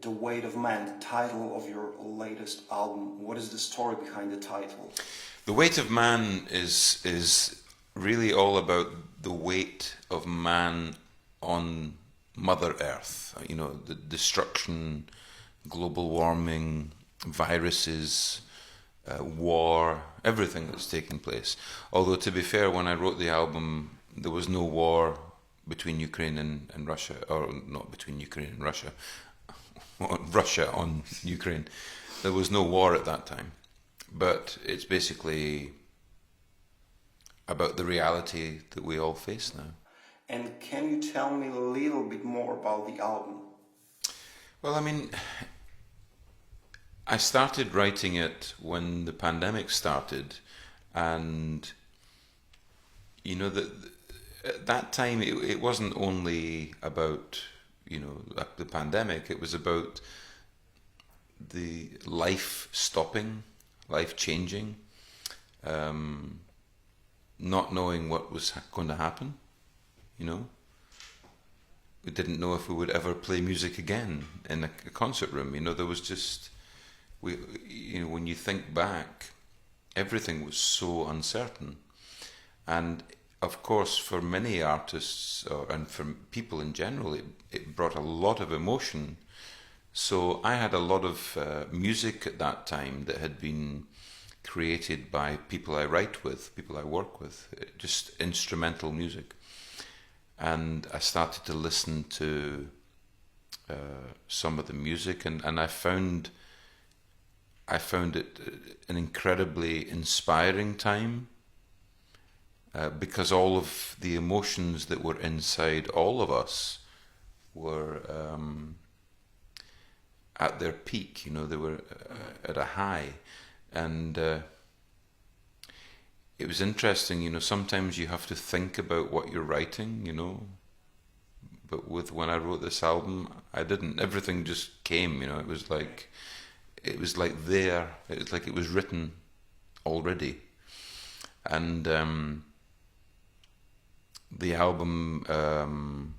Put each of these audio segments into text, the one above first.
The Weight of Man, the title of your latest album. What is the story behind the title? The Weight of Man is really all about the weight of man on Mother Earth. You know, the destruction, global warming, viruses, war, everything that's taken place. Although, to be fair, when I wrote the album, there was no war between Ukraine and Russia, or not between Ukraine and Russia, Russia on Ukraine. There was no war at that time. But it's basically about the reality that we all face now. And can you tell me a little bit more about the album? Well, I mean, I started writing it when the pandemic started, and you know that at that time it wasn't only about, you know, the pandemic. It was about the life stopping, life changing, not knowing what was going to happen. You know, we didn't know if we would ever play music again in a concert room. You know, there was just you know, when you think back, everything was so uncertain. And of course, for many artists and for people in general, it brought a lot of emotion. So I had a lot of music at that time that had been created by people I write with, people I work with, just instrumental music. And I started to listen to some of the music, and I found it an incredibly inspiring time, because all of the emotions that were inside all of us were at their peak. You know, they were at a high, and it was interesting. You know, sometimes you have to think about what you're writing. You know, but when I wrote this album, I didn't. Everything just came. You know, it was like there. It was like it was written already, and the album.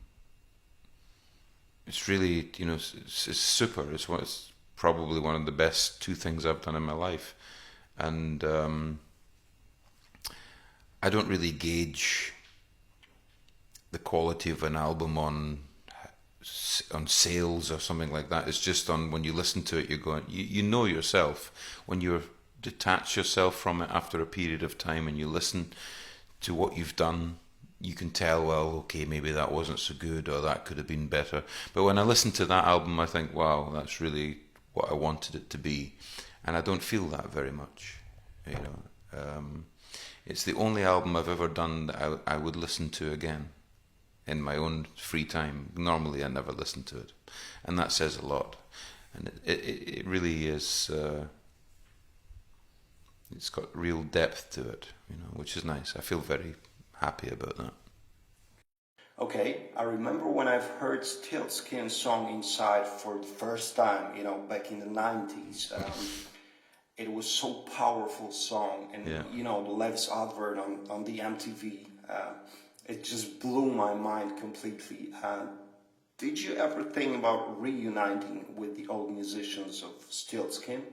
It's really, you know, it's super. It's probably one of the best two things I've done in my life, and I don't really gauge the quality of an album on sales or something like that. It's just on when you listen to it, you're going, you know yourself when you detach yourself from it after a period of time and you listen to what you've done. You can tell, well, okay, maybe that wasn't so good, or that could have been better. But when I listen to that album, I think, wow, that's really what I wanted it to be, and I don't feel that very much. You know, it's the only album I've ever done that I would listen to again in my own free time. Normally, I never listen to it, and that says a lot. And it really is. It's got real depth to it, you know, which is nice. I feel very happy about that. Okay, I remember when I've heard Stiltskin's song Inside for the first time, you know, back in the 90s. It was so powerful song, and Yeah. you know, the Levis advert on the MTV, it just blew my mind completely. Did you ever think about reuniting with the old musicians of Stiltskin?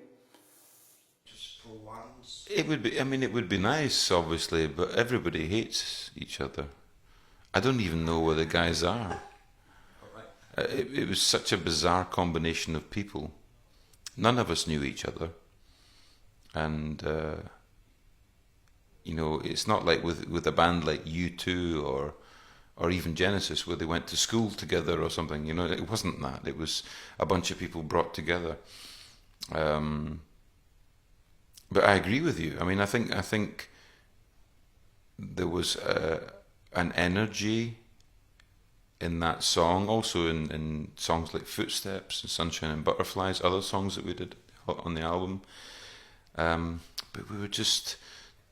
Just for once? It would be. I mean, it would be nice, obviously, but everybody hates each other. I don't even know where the guys are. It was such a bizarre combination of people. None of us knew each other, and you know, it's not like with a band like U2 or even Genesis, where they went to school together or something. You know, it wasn't that. It was a bunch of people brought together. But I agree with you. I mean, I think there was an energy in that song, also in songs like Footsteps and Sunshine and Butterflies, other songs that we did on the album. But we were just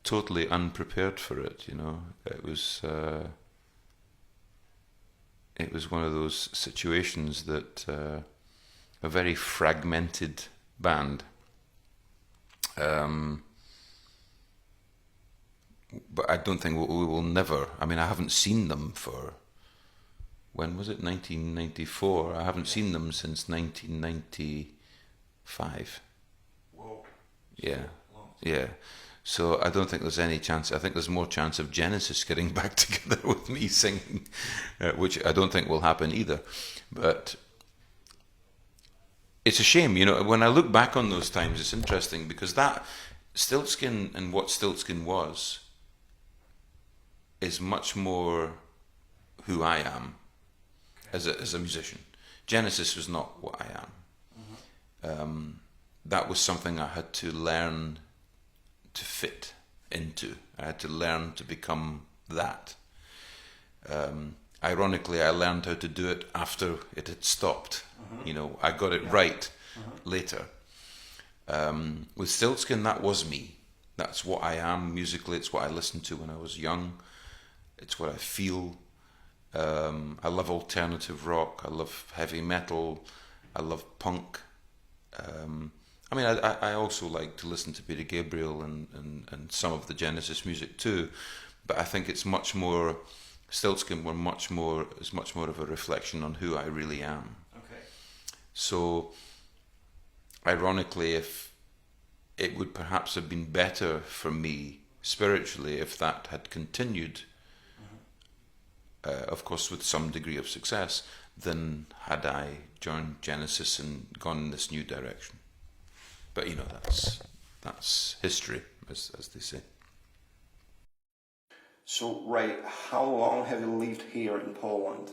totally unprepared for it, you know. It was one of those situations that a very fragmented band. But I don't think we will never. I mean, I haven't seen them for when was it? 1994. I haven't seen them since 1995. Whoa. Yeah, yeah. So I don't think there's any chance. I think there's more chance of Genesis getting back together with me singing, which I don't think will happen either. But it's a shame, when I look back on those times, it's interesting because that Stiltskin and what Stiltskin was is much more who I am as a musician. Genesis was not what I am. That was something I had to learn to fit into. I had to learn to become that. Ironically, I learned how to do it after it had stopped. I got it right later. With Stiltskin, that was me. That's what I am musically. It's what I listened to when I was young. It's what I feel. I love alternative rock. I love heavy metal. I love punk. I also like to listen to Peter Gabriel and some of the Genesis music too. But I think it's much more. Stiltskin is much more of a reflection on who I really am. Okay. So, ironically, if it would perhaps have been better for me spiritually if that had continued, of course with some degree of success, than had I joined Genesis and gone in this new direction. But that's history, as they say. So, Ray, how long have you lived here in Poland?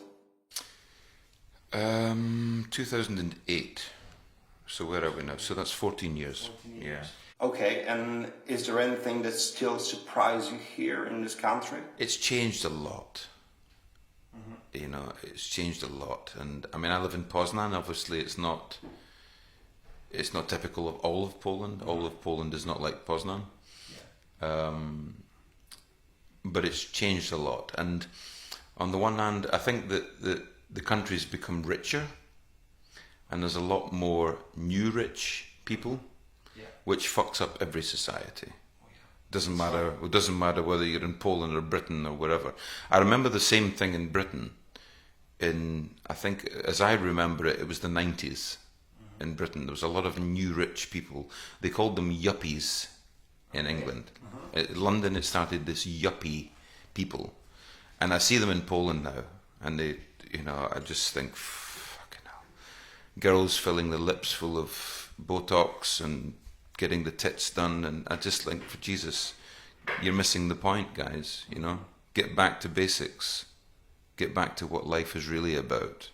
2008. So where are we now? So that's 14 years. 14 years. Yeah. Okay, and is there anything that still surprises you here in this country? It's changed a lot. It's changed a lot. And I live in Poznan. Obviously, it's not typical of all of Poland. All of Poland is not like Poznan. Yeah. But it's changed a lot. And on the one hand, I think that the country's become richer, and there's a lot more new rich people, which fucks up every society. Doesn't matter. It doesn't matter whether you're in Poland or Britain or wherever. I remember the same thing in Britain. I think, as I remember it, it was the 90s in Britain. There was a lot of new rich people. They called them yuppies in England. In London, it started this yuppie people, and I see them in Poland now, and they, I just think, fucking hell, girls filling their lips full of Botox and getting the tits done, and I just think, for Jesus, you're missing the point, guys. Get back to basics, get back to what life is really about,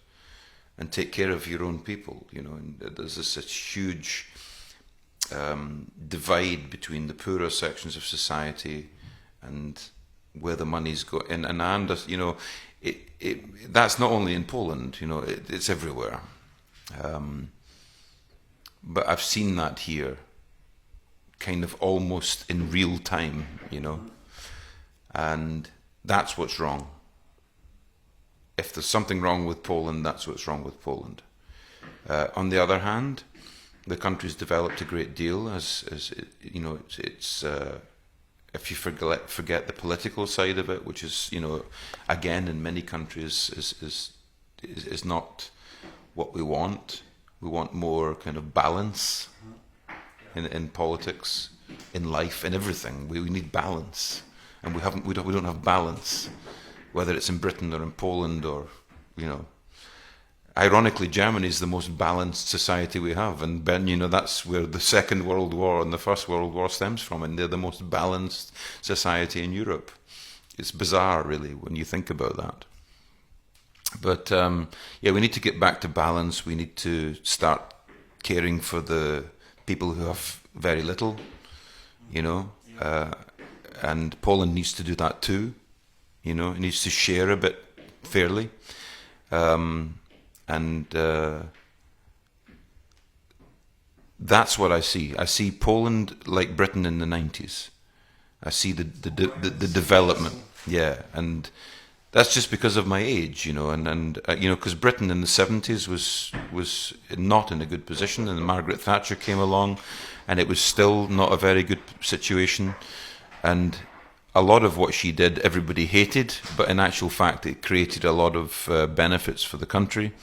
and take care of your own people. And there's this huge divide between the poorer sections of society and where the money's going. And I understand, that's not only in Poland. It's everywhere. But I've seen that here, kind of almost in real time, and that's what's wrong. If there's something wrong with Poland, that's what's wrong with Poland. On the other hand, the country's developed a great deal. If you forget the political side of it, which is, again in many countries is not what we want. We want more kind of balance in politics, in life, in everything. We need balance, and we don't have balance, whether it's in Britain or in Poland or Ironically, Germany is the most balanced society we have, and that's where the Second World War and the First World War stems from, and they're the most balanced society in Europe. It's bizarre, really, when you think about that. But we need to get back to balance. We need to start caring for the people who have very little, and Poland needs to do that too. It needs to share a bit fairly. That's what I see. I see Poland like Britain in the 90s. I see the development, and that's just because of my age, because Britain in the 70s was not in a good position, and Margaret Thatcher came along, and it was still not a very good situation, and a lot of what she did everybody hated, but in actual fact it created a lot of benefits for the country.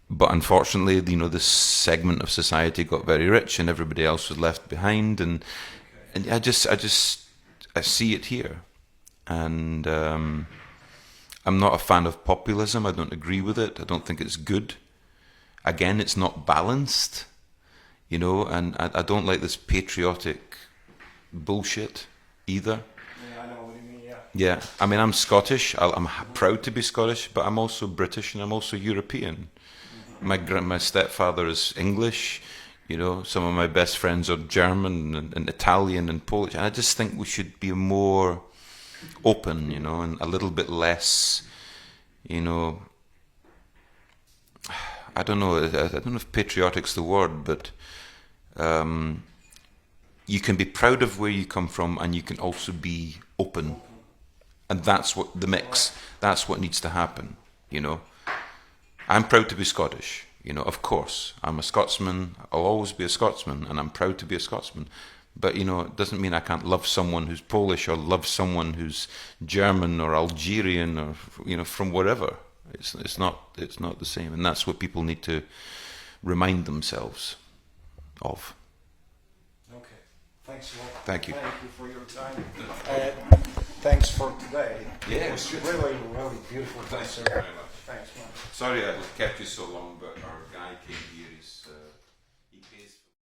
But unfortunately, you know, this segment of society got very rich and everybody else was left behind, and I see it here. And I'm not a fan of populism. I don't agree with it. I don't think it's good. Again, it's not balanced, you know, and I don't like this patriotic bullshit either. Yeah, I know what you mean, yeah. Yeah, I mean, I'm Scottish. I'm proud to be Scottish, but I'm also British and I'm also European. My stepfather is English. You know, some of my best friends are German and Italian and Polish. And I just think we should be more open, you know, and a little bit less, you know. I don't know. I don't know if patriotic's the word, but you can be proud of where you come from, and you can also be open, and that's what the mix. That's what needs to happen, you know. I'm proud to be Scottish, you know, of course. I'm a Scotsman, I'll always be a Scotsman, and I'm proud to be a Scotsman. But, you know, it doesn't mean I can't love someone who's Polish or love someone who's German or Algerian or, you know, from wherever. It's not the same. And that's what people need to remind themselves of. Okay, thanks a lot. Thank you. Thank you for your time. Thanks for today. Yeah, It was really, really beautiful. Thanks very much. Thanks, man. Sorry I kept you so long, but our guy came here. He's